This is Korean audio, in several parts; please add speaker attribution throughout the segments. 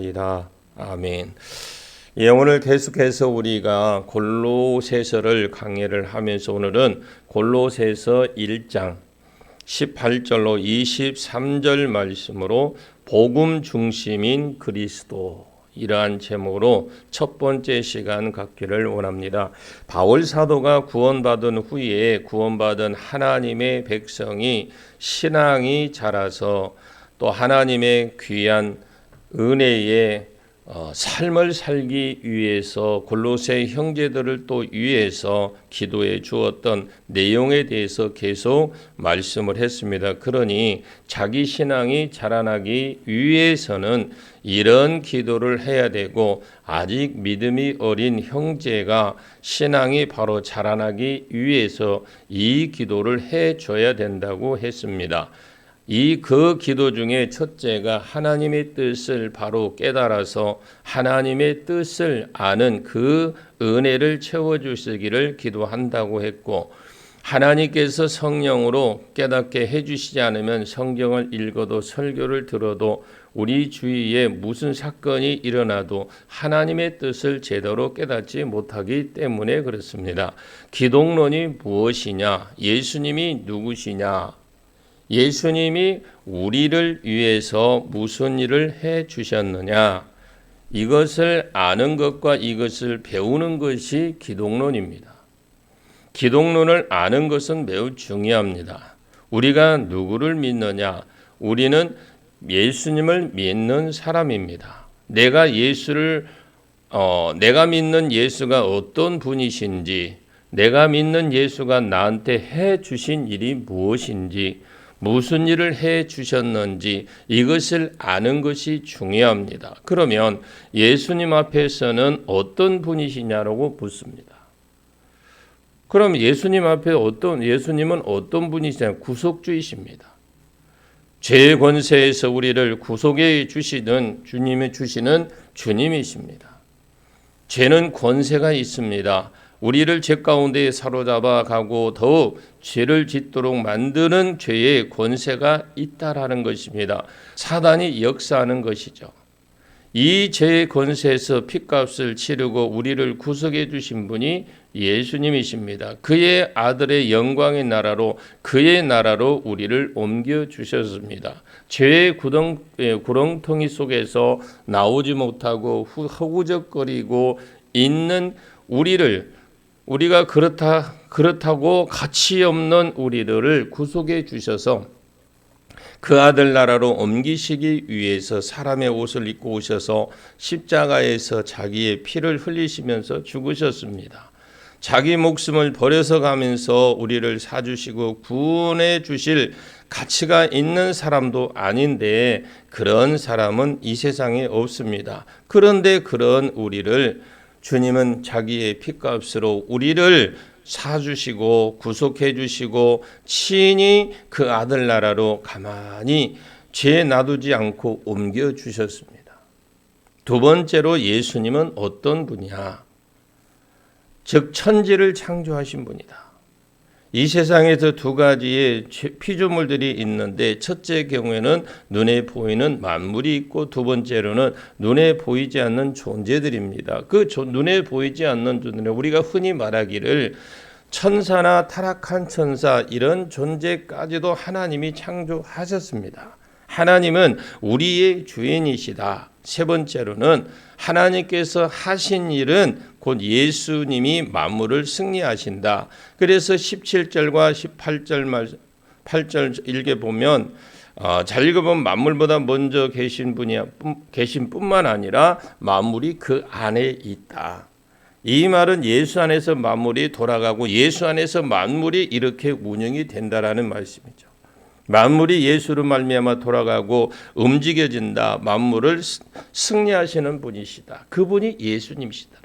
Speaker 1: 원합니다. 아멘. 예, 오늘 계속해서 우리가 골로새서를 강의를 하면서 오늘은 골로새서 1장 18절로 23절 말씀으로 복음 중심인 그리스도, 이러한 제목으로 첫 번째 시간 갖기를 원합니다. 바울 사도가 구원받은 후에 구원받은 하나님의 백성이 신앙이 자라서 또 하나님의 귀한 은혜의 삶을 살기 위해서 골로새 형제들을 또 위해서 기도해 주었던 내용에 대해서 계속 말씀을 했습니다. 그러니 자기 신앙이 자라나기 위해서는 이런 기도를 해야 되고, 아직 믿음이 어린 형제가 신앙이 바로 자라나기 위해서 이 기도를 해 줘야 된다고 했습니다. 그 기도 중에 첫째가 하나님의 뜻을 바로 깨달아서 하나님의 뜻을 아는 그 은혜를 채워주시기를 기도한다고 했고, 하나님께서 성령으로 깨닫게 해주시지 않으면 성경을 읽어도 설교를 들어도 우리 주위에 무슨 사건이 일어나도 하나님의 뜻을 제대로 깨닫지 못하기 때문에 그렇습니다. 기독론이 무엇이냐? 예수님이 누구시냐? 예수님이 우리를 위해서 무슨 일을 해 주셨느냐? 이것을 아는 것과 이것을 배우는 것이 기독론입니다. 기독론을 아는 것은 매우 중요합니다. 우리가 누구를 믿느냐? 우리는 예수님을 믿는 사람입니다. 내가 믿는 예수가 어떤 분이신지, 내가 믿는 예수가 나한테 해 주신 일이 무엇인지, 무슨 일을 해 주셨는지 이것을 아는 것이 중요합니다. 그러면 예수님 앞에서는 어떤 분이시냐라고 묻습니다. 그럼 예수님 앞에 예수님은 어떤 분이시냐? 구속주이십니다. 죄의 권세에서 우리를 구속해 주시는 주님이 주시는 주님이십니다. 죄는 권세가 있습니다. 우리를 죄 가운데 사로잡아 가고 더욱 죄를 짓도록 만드는 죄의 권세가 있다라는 것입니다. 사단이 역사하는 것이죠. 이 죄의 권세에서 핏값을 치르고 우리를 구속해 주신 분이 예수님이십니다. 그의 아들의 영광의 나라로, 그의 나라로 우리를 옮겨 주셨습니다. 죄의 구렁텅이 속에서 나오지 못하고 허우적거리고 있는 우리가 그렇다고 가치 없는 우리들을 구속해 주셔서 그 아들 나라로 옮기시기 위해서 사람의 옷을 입고 오셔서 십자가에서 자기의 피를 흘리시면서 죽으셨습니다. 자기 목숨을 버려서 가면서 우리를 사주시고 구원해 주실 가치가 있는 사람도 아닌데, 그런 사람은 이 세상에 없습니다. 그런데 그런 우리를 주님은 자기의 핏값으로 우리를 사주시고 구속해 주시고 친히 그 아들 나라로 가만히 죄 놔두지 않고 옮겨 주셨습니다. 두 번째로 예수님은 어떤 분이냐? 즉 천지를 창조하신 분이다. 이 세상에서 두 가지의 피조물들이 있는데, 첫째 경우에는 눈에 보이는 만물이 있고, 두 번째로는 눈에 보이지 않는 존재들입니다. 그 눈에 보이지 않는 존재는 우리가 흔히 말하기를 천사나 타락한 천사, 이런 존재까지도 하나님이 창조하셨습니다. 하나님은 우리의 주인이시다. 세 번째로는 하나님께서 하신 일은 곧 예수님이 만물을 승리하신다. 그래서 17절과 8절 읽어보면 잘 읽어보면 만물보다 먼저 계신 뿐만 아니라 만물이 그 안에 있다. 이 말은 예수 안에서 만물이 돌아가고 예수 안에서 만물이 이렇게 운영이 된다라는 말씀이죠. 만물이 예수로 말미암아 돌아가고 움직여진다. 만물을 승리하시는 분이시다. 그분이 예수님이시다.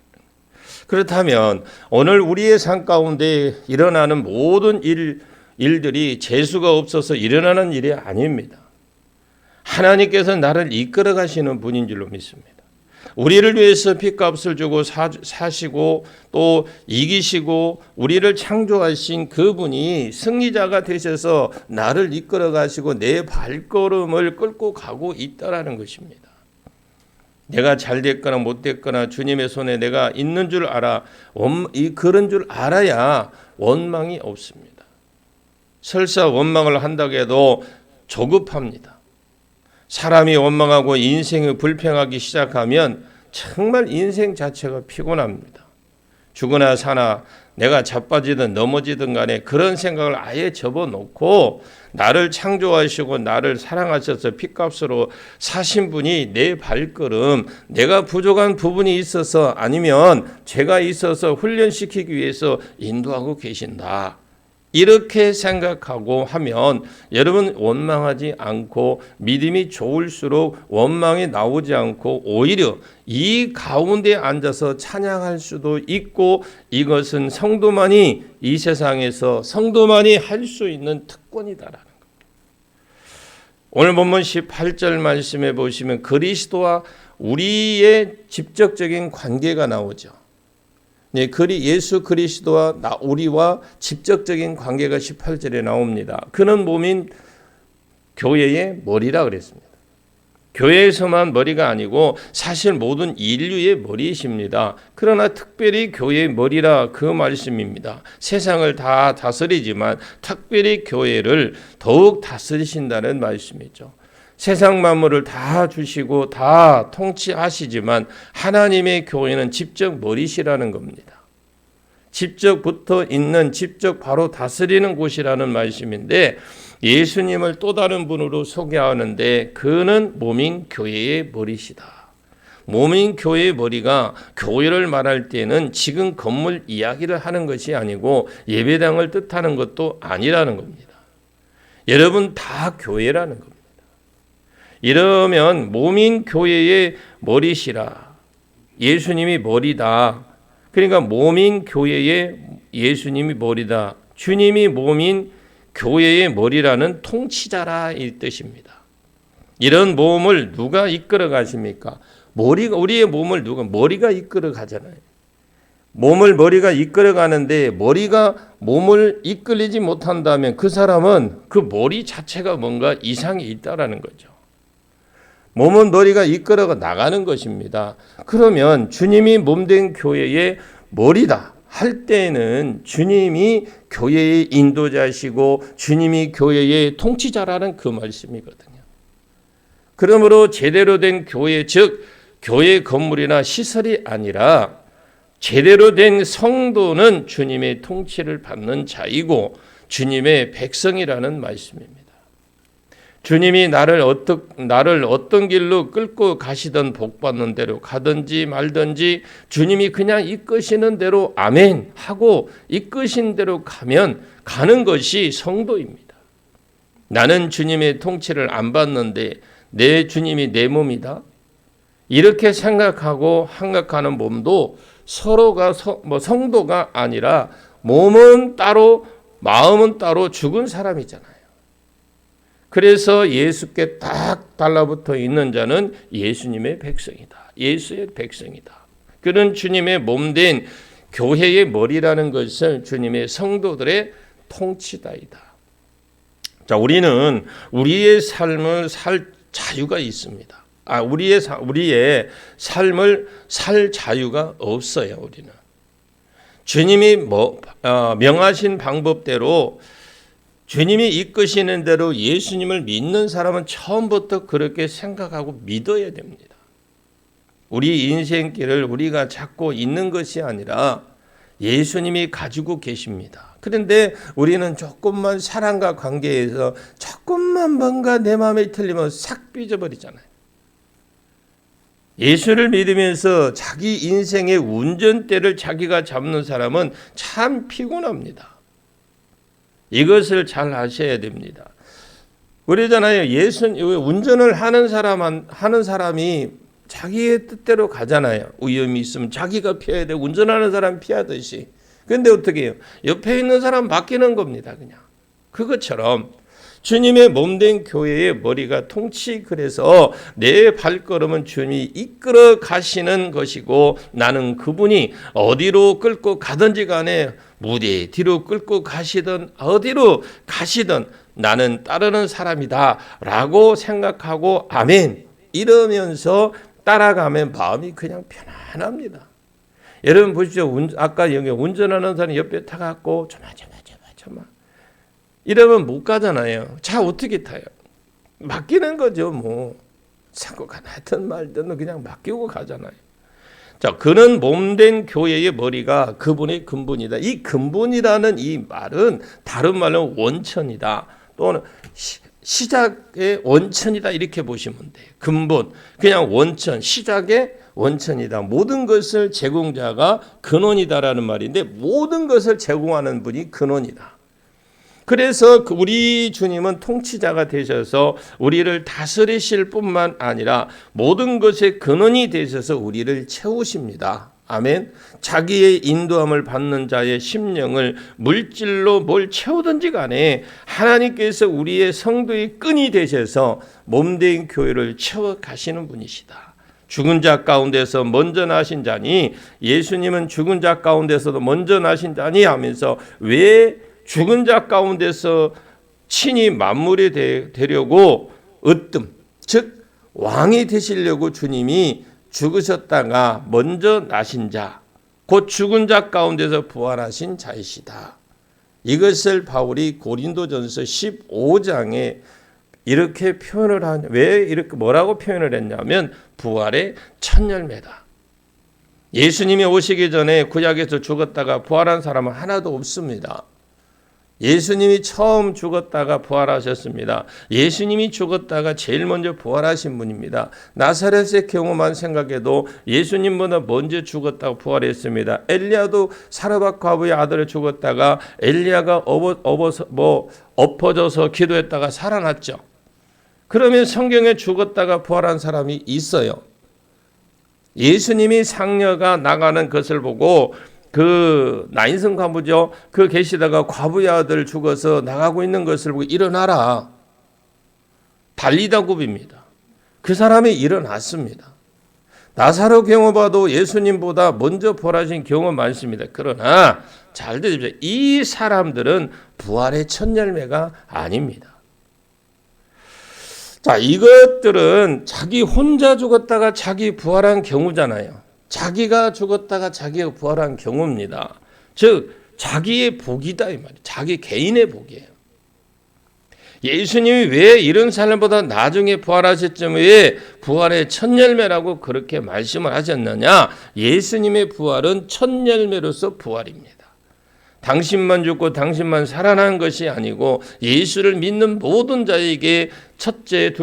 Speaker 1: 그렇다면 오늘 우리의 삶 가운데 일어나는 모든 일들이 재수가 없어서 일어나는 일이 아닙니다. 하나님께서 나를 이끌어 가시는 분인 줄로 믿습니다. 우리를 위해서 핏값을 주고 사시고 또 이기시고 우리를 창조하신 그분이 승리자가 되셔서 나를 이끌어 가시고 내 발걸음을 끌고 가고 있다라는 것입니다. 내가 잘 됐거나 못 됐거나 주님의 손에 내가 있는 줄 알아. 그런 줄 알아야 원망이 없습니다. 설사 원망을 한다고 해도 조급합니다. 사람이 원망하고 인생이 불평하기 시작하면 정말 인생 자체가 피곤합니다. 죽으나 사나 내가 자빠지든 넘어지든 간에 그런 생각을 아예 접어놓고 나를 창조하시고 나를 사랑하셔서 핏값으로 사신 분이 내 발걸음, 내가 부족한 부분이 있어서 아니면 죄가 있어서 훈련시키기 위해서 인도하고 계신다. 이렇게 생각하고 하면 여러분 원망하지 않고 믿음이 좋을수록 원망이 나오지 않고 오히려 이 가운데 앉아서 찬양할 수도 있고 이것은 성도만이 이 세상에서 성도만이 할 수 있는 특권이다라는 겁니다. 오늘 본문 18절 말씀에 보시면 그리스도와 우리의 직접적인 관계가 나오죠. 네, 예수 그리스도와 우리와 직접적인 관계가 18절에 나옵니다. 그는 몸인 교회의 머리라 그랬습니다. 교회에서만 머리가 아니고 사실 모든 인류의 머리이십니다. 그러나 특별히 교회의 머리라 그 말씀입니다. 세상을 다 다스리지만 특별히 교회를 더욱 다스리신다는 말씀이죠. 세상 만물을 다 주시고 다 통치하시지만 하나님의 교회는 직접 머리시라는 겁니다. 직접 붙어 있는, 직접 바로 다스리는 곳이라는 말씀인데 예수님을 또 다른 분으로 소개하는데 그는 몸인 교회의 머리시다. 몸인 교회의 머리가 교회를 말할 때는 지금 건물 이야기를 하는 것이 아니고 예배당을 뜻하는 것도 아니라는 겁니다. 여러분 다 교회라는 겁니다. 이러면 몸인 교회의 머리시라. 예수님이 머리다. 그러니까 몸인 교회의 예수님이 머리다. 주님이 몸인 교회의 머리라는 통치자라 이 뜻입니다. 이런 몸을 누가 이끌어 가십니까? 우리의 몸을 머리가 이끌어 가잖아요. 머리가 이끌어 가는데 머리가 몸을 이끌리지 못한다면 그 사람은 그 머리 자체가 뭔가 이상이 있다라는 거죠. 몸은 머리가 이끌어 나가는 것입니다. 그러면 주님이 몸된 교회의 머리다 할 때는 주님이 교회의 인도자시고 주님이 교회의 통치자라는 그 말씀이거든요. 그러므로 제대로 된 교회, 즉 교회 건물이나 시설이 아니라 제대로 된 성도는 주님의 통치를 받는 자이고 주님의 백성이라는 말씀입니다. 주님이 나를 어떤 길로 끌고 가시던 복받는 대로 가든지 말든지 주님이 그냥 이끄시는 대로 아멘 하고 이끄신 대로 가는 것이 성도입니다. 나는 주님의 통치를 안 받는데 내 주님이 내 몸이다. 이렇게 생각하고 생각하는 몸도 서로가 성도가 아니라 몸은 따로 마음은 따로 죽은 사람이잖아요. 그래서 예수께 딱 달라붙어 있는 자는 예수님의 백성이다. 예수의 백성이다. 그는 주님의 몸된 교회의 머리라는 것을 주님의 성도들의 통치다이다. 자, 우리는 우리의 삶을 살 자유가 있습니다. 우리의 삶을 살 자유가 없어요. 우리는 주님이 명하신 방법대로 주님이 이끄시는 대로 예수님을 믿는 사람은 처음부터 그렇게 생각하고 믿어야 됩니다. 우리 인생길을 우리가 찾고 있는 것이 아니라 예수님이 가지고 계십니다. 그런데 우리는 조금만 사랑과 관계에서 조금만 뭔가 내 마음에 틀리면 싹 삐져버리잖아요. 예수를 믿으면서 자기 인생의 운전대를 자기가 잡는 사람은 참 피곤합니다. 이것을 잘 아셔야 됩니다. 그러잖아요. 운전을 하는 사람이 자기의 뜻대로 가잖아요. 위험이 있으면 자기가 피해야 돼. 운전하는 사람 피하듯이. 그런데 어떻게 해요? 옆에 있는 사람 맡기는 겁니다. 그냥. 그것처럼 주님의 몸된 교회의 머리가 그래서 내 발걸음은 주님이 이끌어 가시는 것이고 나는 그분이 어디로 끌고 가든지 간에 무대 뒤로 끌고 가시든 어디로 가시든 나는 따르는 사람이다 라고 생각하고 아멘 이러면서 따라가면 마음이 그냥 편안합니다. 여러분 보십시오. 아까 여기 운전하는 사람이 옆에 타갖고 조마 이러면 못 가잖아요. 차 어떻게 타요? 맡기는 거죠. 뭐 사고 가나든 말든 그냥 맡기고 가잖아요. 자, 그는 몸된 교회의 머리가 그분의 근본이다. 이 근본이라는 이 말은 다른 말로 원천이다. 또는 시작의 원천이다 이렇게 보시면 돼요. 근본, 그냥 원천, 시작의 원천이다. 모든 것을 제공자가 근원이다라는 말인데 모든 것을 제공하는 분이 근원이다. 그래서 우리 주님은 통치자가 되셔서 우리를 다스리실 뿐만 아니라 모든 것의 근원이 되셔서 우리를 채우십니다. 아멘. 자기의 인도함을 받는 자의 심령을 물질로 뭘 채우든지 간에 하나님께서 우리의 성도의 끈이 되셔서 몸된 교회를 채워가시는 분이시다. 죽은 자 가운데서 먼저 나신 자니 예수님은 죽은 자 가운데서도 먼저 나신 자니 하면서 왜 죽은 자 가운데서 친히 만물이 되려고 즉 왕이 되시려고 주님이 죽으셨다가 먼저 나신 자, 곧 죽은 자 가운데서 부활하신 자이시다. 이것을 바울이 고린도전서 15장에 이렇게 표현을 하냐. 왜 이렇게 뭐라고 표현을 했냐면 부활의 첫 열매다. 예수님이 오시기 전에 구약에서 죽었다가 부활한 사람은 하나도 없습니다. 예수님이 처음 죽었다가 부활하셨습니다. 예수님이 죽었다가 제일 먼저 부활하신 분입니다. 나사렛의 경우만 생각해도 예수님보다 먼저 죽었다고 부활했습니다. 엘리야도 사르밧 과부의 아들을 죽었다가 엘리야가 엎어져서 기도했다가 살아났죠. 그러면 성경에 죽었다가 부활한 사람이 있어요. 예수님이 상녀가 나가는 것을 보고 그 나인성 과부죠. 그 계시다가 과부의 아들 죽어서 나가고 있는 것을 보고 일어나라. 달리다 굽입니다. 그 사람이 일어났습니다. 나사로 경우 봐도 예수님보다 먼저 부활하신 경우 많습니다. 그러나 잘 들으십시오. 이 사람들은 부활의 첫 열매가 아닙니다. 자, 이것들은 자기 혼자 죽었다가 자기 부활한 경우잖아요. 자기가 죽었다가 자기가 부활한 경우입니다. 즉 자기의 복이다 이 말이에요. 자기 개인의 복이에요. 예수님이 왜 이런 사람보다 나중에 부활하셨지만 왜 부활의 첫 열매라고 그렇게 말씀을 하셨느냐? 예수님의 부활은 첫 열매로서 부활입니다. 당신만 죽고 당신만 살아난 것이 아니고 예수를 믿는 모든 자에게 첫째,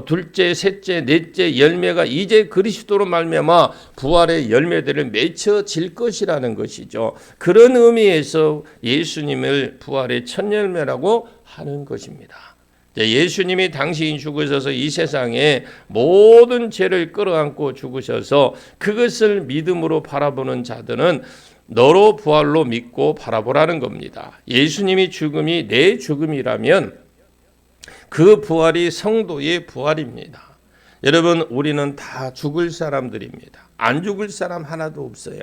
Speaker 1: 둘째, 셋째, 넷째 열매가 이제 그리스도로 말미암아 부활의 열매들을 맺혀질 것이라는 것이죠. 그런 의미에서 예수님을 부활의 첫 열매라고 하는 것입니다. 예수님이 당신이 죽으셔서 이 세상에 모든 죄를 끌어안고 죽으셔서 그것을 믿음으로 바라보는 자들은 너로 부활로 믿고 바라보라는 겁니다. 예수님이 죽음이 내 죽음이라면 그 부활이 성도의 부활입니다. 여러분, 우리는 다 죽을 사람들입니다. 안 죽을 사람 하나도 없어요.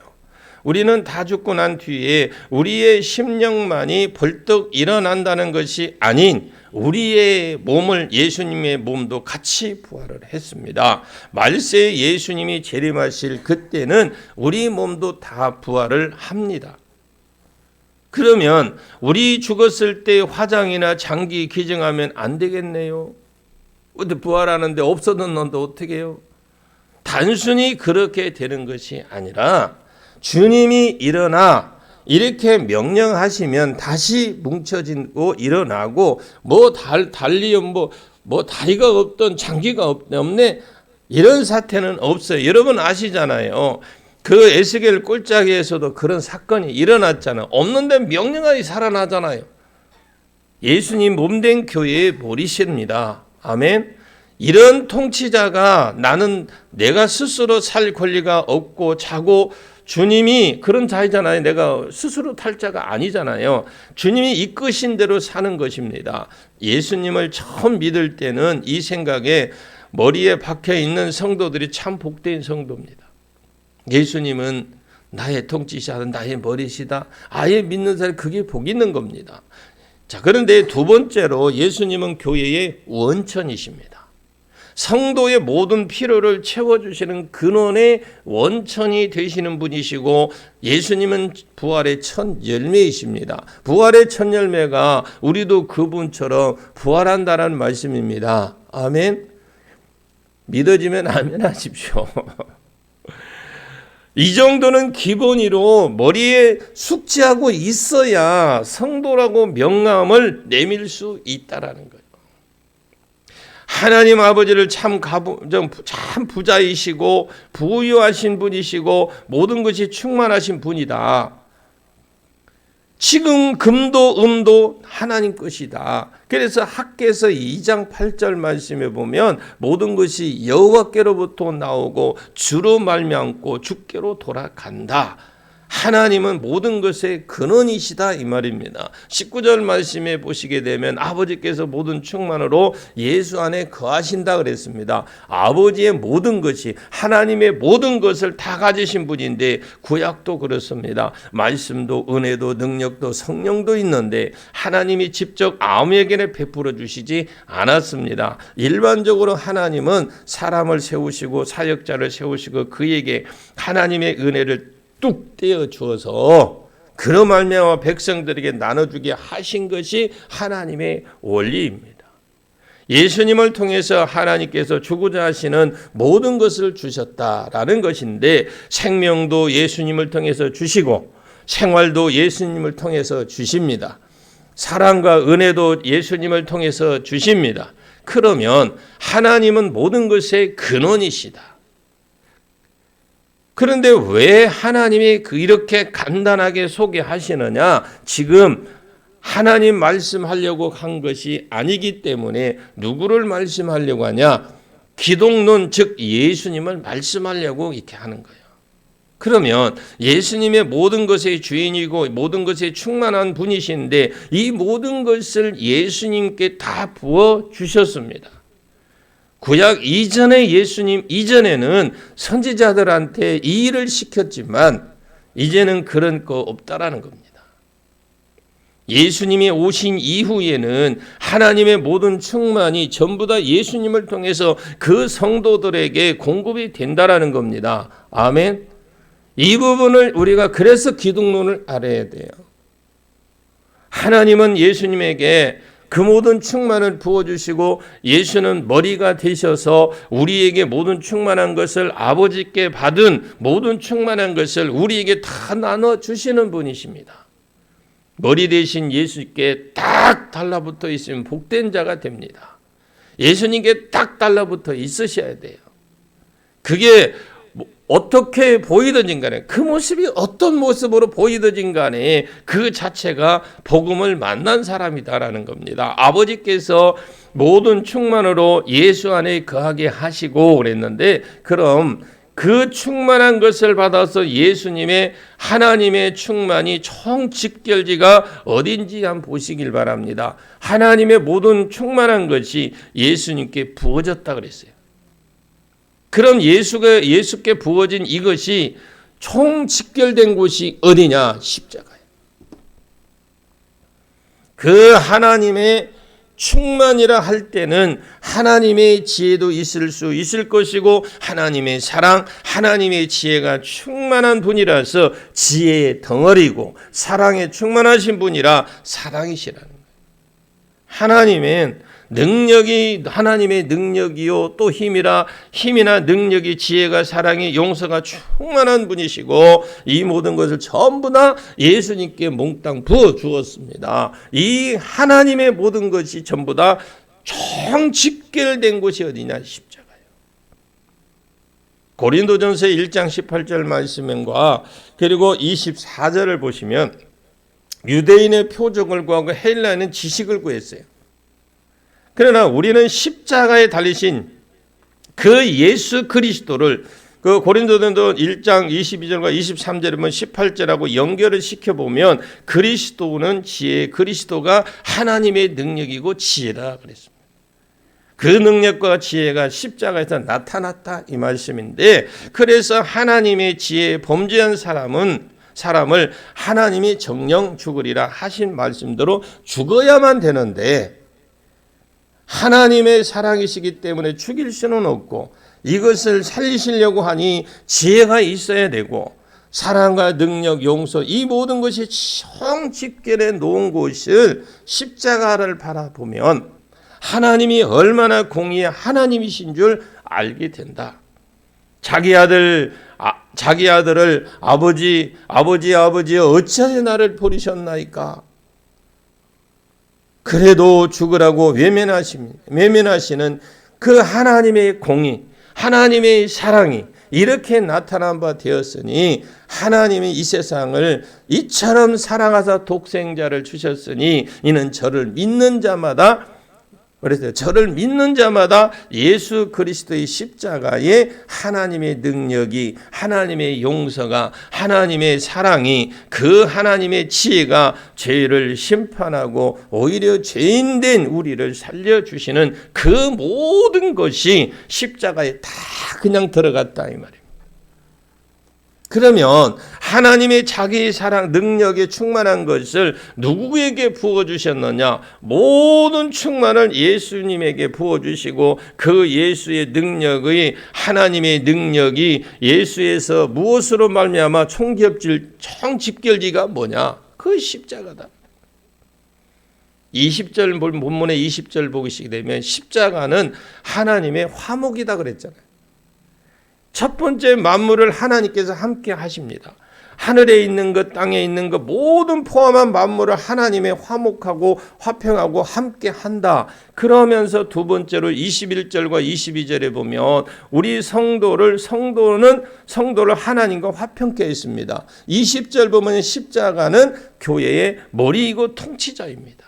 Speaker 1: 우리는 다 죽고 난 뒤에 우리의 심령만이 벌떡 일어난다는 것이 아닌 우리의 몸을 예수님의 몸도 같이 부활을 했습니다. 말세에 예수님이 재림하실 그때는 우리 몸도 다 부활을 합니다. 그러면 우리 죽었을 때 화장이나 장기 기증하면 안 되겠네요. 근데 부활하는데 없어졌는데 어떻게 해요? 단순히 그렇게 되는 것이 아니라 주님이 일어나 이렇게 명령하시면 다시 뭉쳐지고 일어나고 달리면 다리가 없던 장기가 없네 이런 사태는 없어요. 여러분 아시잖아요. 그 에스겔 꼴짜기에서도 그런 사건이 일어났잖아요. 없는데 명령하니 살아나잖아요. 예수님 몸된 교회의 머리십니다. 아멘. 이런 통치자가 나는 내가 스스로 살 권리가 없고 자고 주님이 그런 자이잖아요. 내가 스스로 탈 자가 아니잖아요. 주님이 이끄신 대로 사는 것입니다. 예수님을 처음 믿을 때는 이 생각에 머리에 박혀 있는 성도들이 참 복된 성도입니다. 예수님은 나의 통치시다, 나의 머리시다. 아예 믿는 사람이 그게 복 있는 겁니다. 자, 그런데 두 번째로 예수님은 교회의 원천이십니다. 성도의 모든 필요를 채워주시는 근원의 원천이 되시는 분이시고 예수님은 부활의 첫 열매이십니다. 부활의 첫 열매가 우리도 그분처럼 부활한다는 말씀입니다. 아멘. 믿어지면 아멘 하십시오. 이 정도는 기본으로 머리에 숙지하고 있어야 성도라고 명함을 내밀 수 있다라는 거예요. 하나님 아버지를 참 부자이시고 부유하신 분이시고 모든 것이 충만하신 분이다. 지금 금도 음도 하나님 것이다. 그래서 학개서 2장 8절 말씀에 보면 모든 것이 여호와께로부터 나오고 주로 말미암고 주께로 돌아간다. 하나님은 모든 것의 근원이시다 이 말입니다. 19절 말씀에 보시게 되면 아버지께서 모든 충만으로 예수 안에 거하신다 그랬습니다. 아버지의 모든 것이 하나님의 모든 것을 다 가지신 분인데 구약도 그렇습니다. 말씀도 은혜도 능력도 성령도 있는데 하나님이 직접 아무에게나 베풀어 주시지 않았습니다. 일반적으로 하나님은 사람을 세우시고 사역자를 세우시고 그에게 하나님의 은혜를 뚝 떼어 주어서 그로 말미암아 백성들에게 나눠주게 하신 것이 하나님의 원리입니다. 예수님을 통해서 하나님께서 주고자 하시는 모든 것을 주셨다라는 것인데 생명도 예수님을 통해서 주시고 생활도 예수님을 통해서 주십니다. 사랑과 은혜도 예수님을 통해서 주십니다. 그러면 하나님은 모든 것의 근원이시다. 그런데 왜 하나님이 이렇게 간단하게 소개하시느냐? 지금 하나님 말씀하려고 한 것이 아니기 때문에 누구를 말씀하려고 하냐? 기독론 즉 예수님을 말씀하려고 이렇게 하는 거예요. 그러면 예수님의 모든 것의 주인이고 모든 것에 충만한 분이신데 이 모든 것을 예수님께 다 부어 주셨습니다. 구약 이전의 예수님 이전에는 선지자들한테 이 일을 시켰지만 이제는 그런 거 없다라는 겁니다. 예수님이 오신 이후에는 하나님의 모든 충만이 전부 다 예수님을 통해서 그 성도들에게 공급이 된다라는 겁니다. 아멘. 이 부분을 우리가 그래서 기독론을 알아야 돼요. 하나님은 예수님에게 그 모든 충만을 부어주시고 예수는 머리가 되셔서 우리에게 모든 충만한 것을 아버지께 받은 모든 충만한 것을 우리에게 다 나눠주시는 분이십니다. 머리 대신 예수께 딱 달라붙어 있으면 복된 자가 됩니다. 예수님께 딱 달라붙어 있으셔야 돼요. 그게 어떻게 보이든지 간에 그 모습이 어떤 모습으로 보이든지 간에 그 자체가 복음을 만난 사람이다라는 겁니다. 아버지께서 모든 충만으로 예수 안에 거하게 하시고 그랬는데 그럼 그 충만한 것을 받아서 예수님의 하나님의 충만이 총직결지가 어딘지 한번 보시길 바랍니다. 하나님의 모든 충만한 것이 예수님께 부어졌다 그랬어요. 그럼 예수께 부어진 이것이 총직결된 곳이 어디냐? 십자가예요. 그 하나님의 충만이라 할 때는 하나님의 지혜도 있을 것이고 하나님의 사랑, 하나님의 지혜가 충만한 분이라서 지혜의 덩어리고 사랑에 충만하신 분이라 사랑이시라는 거예요. 하나님은 능력이 하나님의 능력이요 또 힘이나 능력이 지혜가 사랑이 용서가 충만한 분이시고 이 모든 것을 전부 다 예수님께 몽땅 부어 주었습니다. 이 하나님의 모든 것이 전부 다 총집결된 곳이 어디냐? 십자가예요. 고린도전서 1장 18절 말씀과 그리고 24절을 보시면 유대인의 표적을 구하고 헬라인은 지식을 구했어요. 그러나 우리는 십자가에 달리신 그 예수 그리스도를 그 고린도전서 1장 22절과 23절에 보면 18절하고 연결을 시켜보면 그리스도는 지혜, 그리스도가 하나님의 능력이고 지혜라 그랬습니다. 그 능력과 지혜가 십자가에서 나타났다 이 말씀인데 그래서 하나님의 지혜에 범죄한 사람을 하나님이 정령 죽으리라 하신 말씀대로 죽어야만 되는데 하나님의 사랑이시기 때문에 죽일 수는 없고 이것을 살리시려고 하니 지혜가 있어야 되고 사랑과 능력, 용서 이 모든 것이 총집결해 놓은 곳을 십자가를 바라보면 하나님이 얼마나 공의의 하나님이신 줄 알게 된다. 자기 아들을 아버지 어찌하여 나를 버리셨나이까. 그래도 죽으라고 외면하시는 그 하나님의 공의, 하나님의 사랑이 이렇게 나타난 바 되었으니 하나님이 이 세상을 이처럼 사랑하사 독생자를 주셨으니 이는 저를 믿는 자마다 그래서 저를 믿는 자마다 예수 그리스도의 십자가에 하나님의 능력이, 하나님의 용서가, 하나님의 사랑이, 그 하나님의 지혜가 죄를 심판하고 오히려 죄인된 우리를 살려주시는 그 모든 것이 십자가에 다 그냥 들어갔다 이 말이에요. 그러면 하나님의 자기 사랑 능력에 충만한 것을 누구에게 부어주셨느냐? 모든 충만을 예수님에게 부어주시고 그 예수의 능력의 하나님의 능력이 예수에서 무엇으로 말미암아 총집결지가 뭐냐? 그 십자가다. 20절 본문의 20절 보시게 되면 십자가는 하나님의 화목이다 그랬잖아요. 첫 번째 만물을 하나님께서 함께 하십니다. 하늘에 있는 것, 땅에 있는 것 모든 포함한 만물을 하나님의 화목하고 화평하고 함께 한다. 그러면서 두 번째로 21절과 22절에 보면 우리 성도는 하나님과 화평케 했습니다. 20절 보면 십자가는 교회의 머리이고 통치자입니다.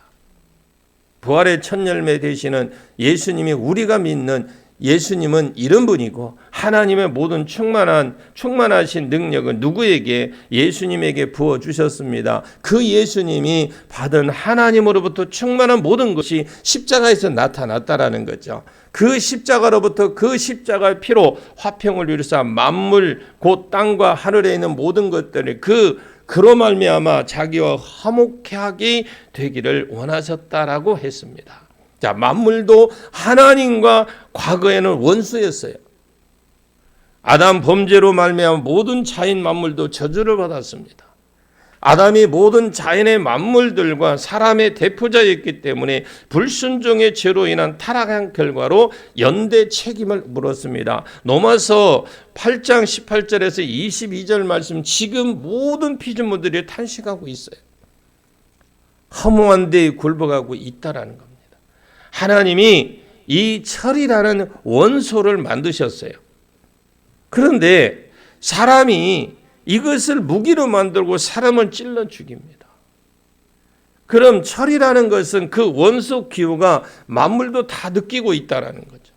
Speaker 1: 부활의 첫 열매 되시는 예수님이 우리가 믿는 예수님은 이런 분이고 하나님의 모든 충만하신 능력은 누구에게? 예수님에게 부어주셨습니다. 그 예수님이 받은 하나님으로부터 충만한 모든 것이 십자가에서 나타났다라는 거죠. 그 십자가로부터 그 십자가의 피로 화평을 이루사 만물 곧 땅과 하늘에 있는 모든 것들을 그로 말미암아 자기와 화목하게 되기를 원하셨다라고 했습니다. 자, 만물도 하나님과 과거에는 원수였어요. 아담 범죄로 말미암아 모든 자연 만물도 저주를 받았습니다. 아담이 모든 자연의 만물들과 사람의 대표자였기 때문에 불순종의 죄로 인한 타락한 결과로 연대 책임을 물었습니다. 로마서 8장 18절에서 22절 말씀 지금 모든 피조물들이 탄식하고 있어요. 허무한 데에 굴복하고 있다라는 겁니다. 하나님이 이 철이라는 원소를 만드셨어요. 그런데 사람이 이것을 무기로 만들고 사람을 찔러 죽입니다. 그럼 철이라는 것은 그 원소 기후가 만물도 다 느끼고 있다라는 거죠.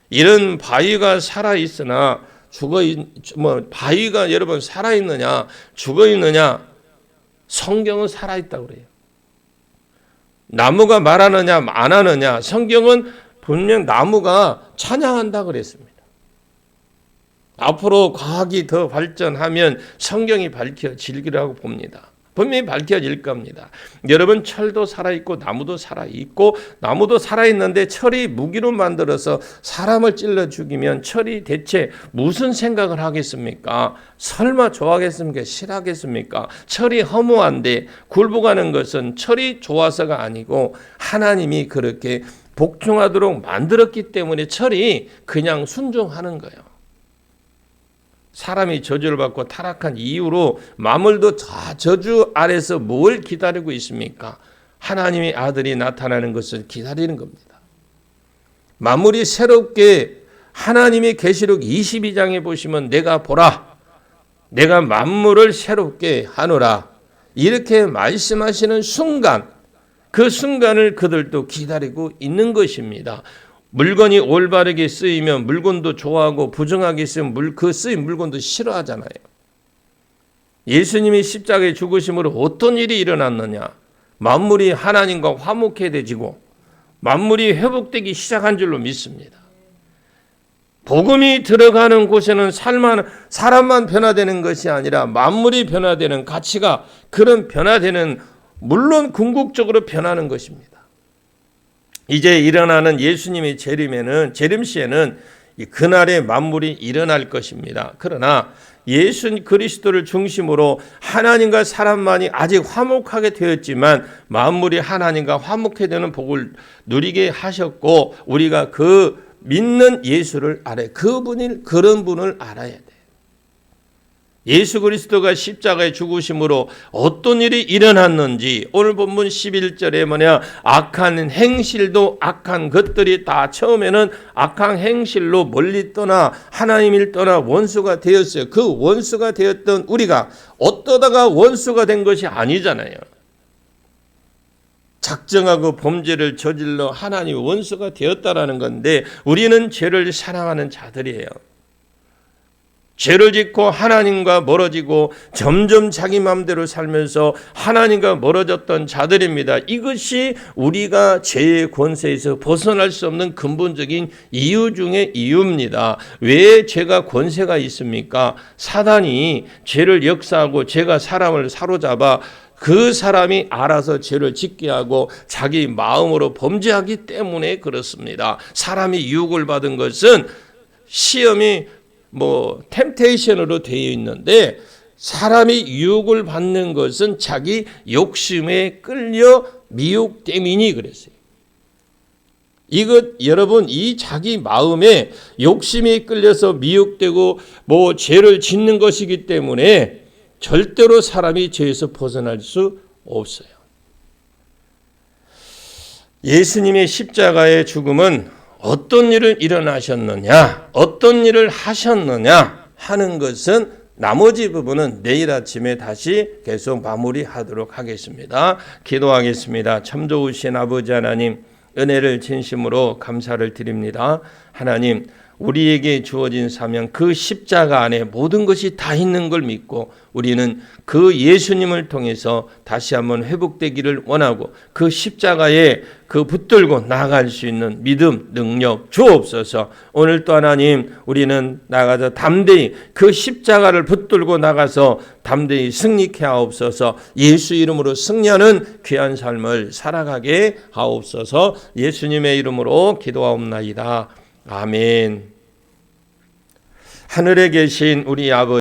Speaker 1: 이런 바위가 살아 있으나 바위가 여러분 살아 있느냐, 죽어 있느냐? 성경은 살아 있다고 그래요. 나무가 말하느냐 안 하느냐? 성경은 분명 나무가 찬양한다 그랬습니다. 앞으로 과학이 더 발전하면 성경이 밝혀지리라고 봅니다. 분명히 밝혀질 겁니다. 여러분 철도 살아있고 나무도 살아있고 나무도 살아있는데 철이 무기로 만들어서 사람을 찔러 죽이면 철이 대체 무슨 생각을 하겠습니까? 설마 좋아하겠습니까? 싫어하겠습니까? 철이 허무한데 굴복하는 것은 철이 좋아서가 아니고 하나님이 그렇게 복종하도록 만들었기 때문에 철이 그냥 순종하는 거예요. 사람이 저주를 받고 타락한 이후로 만물도 저주 아래서 뭘 기다리고 있습니까? 하나님의 아들이 나타나는 것을 기다리는 겁니다. 만물이 새롭게 하나님의 계시록 22장에 보시면 내가 보라, 내가 만물을 새롭게 하노라 이렇게 말씀하시는 순간, 그 순간을 그들도 기다리고 있는 것입니다. 물건이 올바르게 쓰이면 물건도 좋아하고 부정하게 쓰면 그 쓰인 물건도 싫어하잖아요. 예수님이 십자가에 죽으심으로 어떤 일이 일어났느냐? 만물이 하나님과 화목해지고 만물이 회복되기 시작한 줄로 믿습니다. 복음이 들어가는 곳에는 사람만 변화되는 것이 아니라 만물이 변화되는 가치가 그런 변화되는 물론 궁극적으로 변하는 것입니다. 이제 일어나는 예수님의 재림시에는 이 그날의 만물이 일어날 것입니다. 그러나 예수 그리스도를 중심으로 하나님과 사람만이 아직 화목하게 되었지만 만물이 하나님과 화목해 되는 복을 누리게 하셨고 우리가 그 믿는 예수를 알아야 그런 분을 알아야 돼. 예수 그리스도가 십자가에 죽으심으로 어떤 일이 일어났는지 오늘 본문 11절에 악한 행실도 악한 것들이 다 처음에는 악한 행실로 멀리 떠나 하나님을 떠나 원수가 되었어요. 그 원수가 되었던 우리가 어떠다가 원수가 된 것이 아니잖아요. 작정하고 범죄를 저질러 하나님의 원수가 되었다라는 건데 우리는 죄를 사랑하는 자들이에요. 죄를 짓고 하나님과 멀어지고 점점 자기 마음대로 살면서 하나님과 멀어졌던 자들입니다. 이것이 우리가 죄의 권세에서 벗어날 수 없는 근본적인 이유 중의 이유입니다. 왜 죄가 권세가 있습니까? 사단이 죄를 역사하고 죄가 사람을 사로잡아 그 사람이 알아서 죄를 짓게 하고 자기 마음으로 범죄하기 때문에 그렇습니다. 사람이 유혹을 받은 것은 시험이 템테이션으로 되어 있는데 사람이 유혹을 받는 것은 자기 욕심에 끌려 미혹 때문이 그랬어요. 여러분 이 자기 마음에 욕심이 끌려서 미혹되고 죄를 짓는 것이기 때문에 절대로 사람이 죄에서 벗어날 수 없어요. 예수님의 십자가의 죽음은 어떤 일을 일어나셨느냐, 어떤 일을 하셨느냐 하는 것은 나머지 부분은 내일 아침에 다시 계속 마무리하도록 하겠습니다. 기도하겠습니다. 참 좋으신 아버지 하나님, 은혜를 진심으로 감사를 드립니다. 하나님, 우리에게 주어진 사명, 그 십자가 안에 모든 것이 다 있는 걸 믿고 우리는 그 예수님을 통해서 다시 한번 회복되기를 원하고 그 십자가에 붙들고 나아갈 수 있는 믿음, 능력 주옵소서. 오늘 또 하나님 우리는 나가서 담대히 그 십자가를 붙들고 나가서 담대히 승리케 하옵소서. 예수 이름으로 승리하는 귀한 삶을 살아가게 하옵소서. 예수님의 이름으로 기도하옵나이다. 아멘. 하늘에 계신 우리 아버지